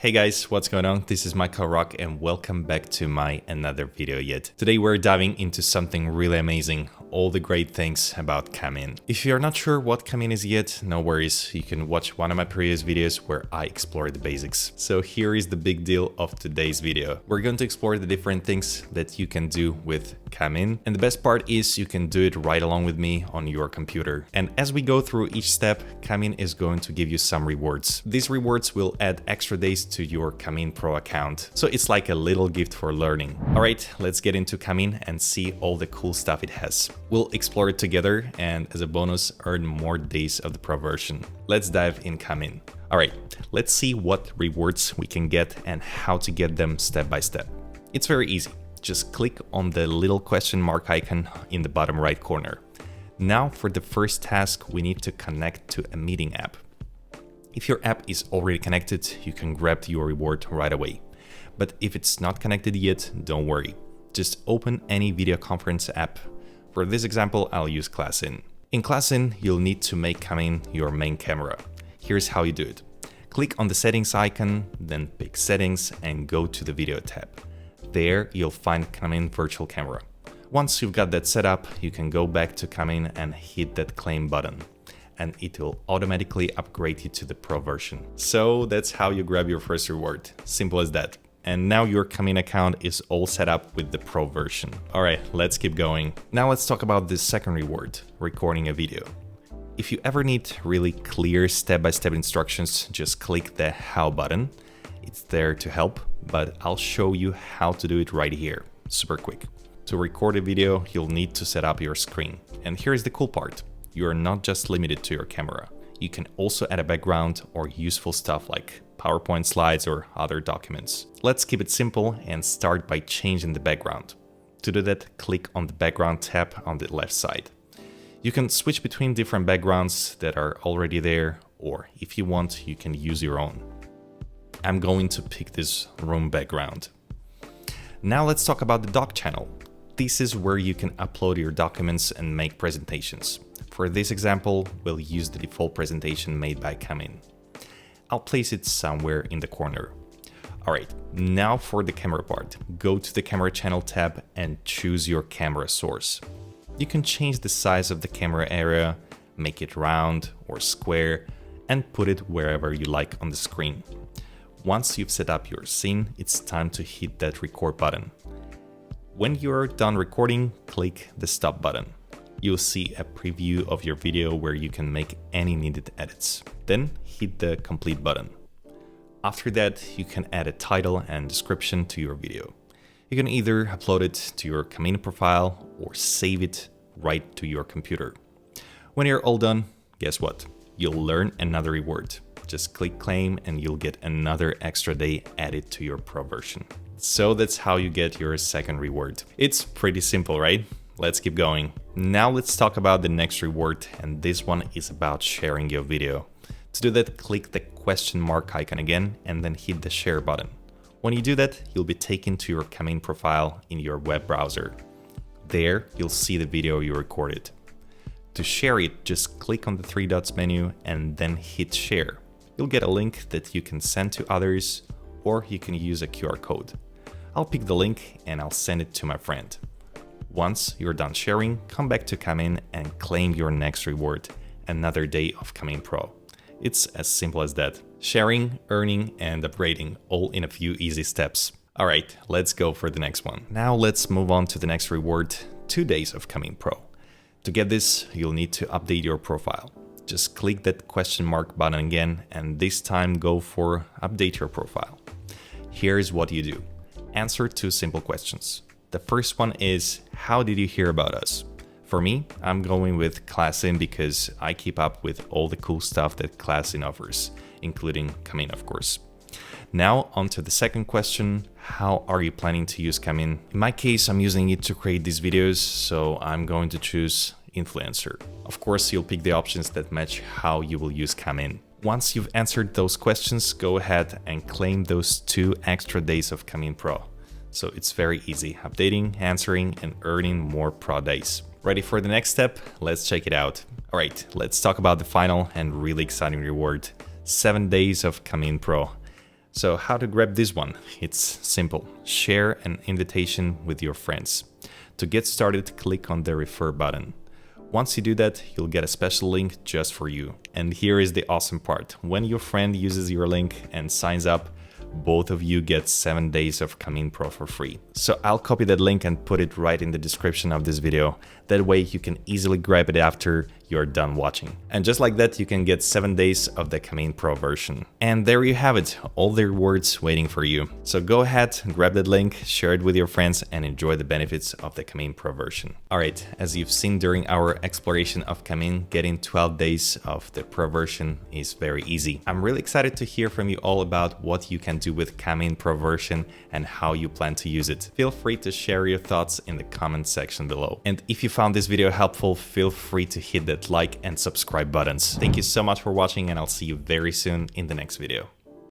Hey guys, what's going on? This is Michael Rock and welcome back to my another video yet. Today we're diving into something really amazing, all the great things about CamIn. If you're not sure what CamIn is yet, no worries, you can watch one of my previous videos where I explore the basics. So here is the big deal of today's video. We're going to explore the different things that you can do with CamIn, and the best part is you can do it right along with me on your computer. And as we go through each step, CamIn is going to give you some rewards. These rewards will add extra days to your CamIn Pro account. So it's like a little gift for learning. All right, let's get into CamIn and see all the cool stuff it has. We'll explore it together and as a bonus, earn more days of the Pro version. Let's dive in CamIn. All right, let's see what rewards we can get and how to get them step by step. It's very easy. Just click on the little question mark icon in the bottom right corner. Now for the first task, we need to connect to a meeting app. If your app is already connected, you can grab your reward right away. But if it's not connected yet, don't worry. Just open any video conference app. For this example, I'll use ClassIn. In ClassIn, you'll need to make CamIn your main camera. Here's how you do it. Click on the settings icon, then pick settings and go to the video tab. There, you'll find CamIn virtual camera. Once you've got that set up, you can go back to CamIn and hit that claim button, and it will automatically upgrade you to the Pro version. So that's how you grab your first reward. Simple as that. And now your CamIn account is all set up with the Pro version. All right, let's keep going. Now let's talk about this second reward, recording a video. If you ever need really clear step-by-step instructions, just click the How button. It's there to help, but I'll show you how to do it right here, super quick. To record a video, you'll need to set up your screen. And here's the cool part. You are not just limited to your camera. You can also add a background or useful stuff like PowerPoint slides or other documents. Let's keep it simple and start by changing the background. To do that, click on the background tab on the left side. You can switch between different backgrounds that are already there, or if you want, you can use your own. I'm going to pick this room background. Now let's talk about the doc channel. This is where you can upload your documents and make presentations. For this example, we'll use the default presentation made by CamIn. I'll place it somewhere in the corner. All right, now for the camera part. Go to the camera channel tab and choose your camera source. You can change the size of the camera area, make it round or square, and put it wherever you like on the screen. Once you've set up your scene, it's time to hit that record button. When you're done recording, click the stop button. You'll see a preview of your video where you can make any needed edits. Then hit the complete button. After that, you can add a title and description to your video. You can either upload it to your CamIn profile or save it right to your computer. When you're all done, guess what? You'll learn another reward. Just click claim and you'll get another extra day added to your Pro version. So that's how you get your second reward. It's pretty simple, right? Let's keep going. Now let's talk about the next reward, and this one is about sharing your video. To do that, click the question mark icon again and then hit the share button. When you do that, you'll be taken to your CamIn profile in your web browser. There, you'll see the video you recorded. To share it, just click on the three dots menu and then hit share. You'll get a link that you can send to others, or you can use a QR code. I'll pick the link and I'll send it to my friend. Once you're done sharing, come back to CamIn and claim your next reward, another day of CamIn Pro. It's as simple as that. Sharing, earning, and upgrading, all in a few easy steps. All right, let's go for the next one. Now let's move on to the next reward, 2 days of CamIn Pro. To get this, you'll need to update your profile. Just click that question mark button again, and this time go for update your profile. Here's what you do. Answer 2 simple questions. The first one is, how did you hear about us? For me, I'm going with ClassIn because I keep up with all the cool stuff that ClassIn offers, including CamIn, of course. Now on to the second question, how are you planning to use CamIn? In my case, I'm using it to create these videos, so I'm going to choose influencer. Of course, you'll pick the options that match how you will use CamIn. Once you've answered those questions, go ahead and claim those 2 extra days of CamIn Pro. So it's very easy, updating, answering, and earning more Pro days. Ready for the next step? Let's check it out. All right, let's talk about the final and really exciting reward, 7 days of CamIn Pro. So how to grab this one? It's simple. Share an invitation with your friends. To get started, click on the refer button. Once you do that, you'll get a special link just for you. And here is the awesome part. When your friend uses your link and signs up, both of you get 7 days of CamIn Pro for free. So I'll copy that link and put it right in the description of this video. That way you can easily grab it after you're done watching. And just like that, you can get 7 days of the CamIn Pro version. And there you have it, all the rewards waiting for you. So go ahead, grab that link, share it with your friends, and enjoy the benefits of the CamIn Pro version. All right, as you've seen during our exploration of CamIn, getting 12 days of the Pro version is very easy. I'm really excited to hear from you all about what you can do with CamIn Pro version and how you plan to use it. Feel free to share your thoughts in the comment section below. And if you found this video helpful, feel free to hit that like and subscribe buttons. Thank you so much for watching, and I'll see you very soon in the next video.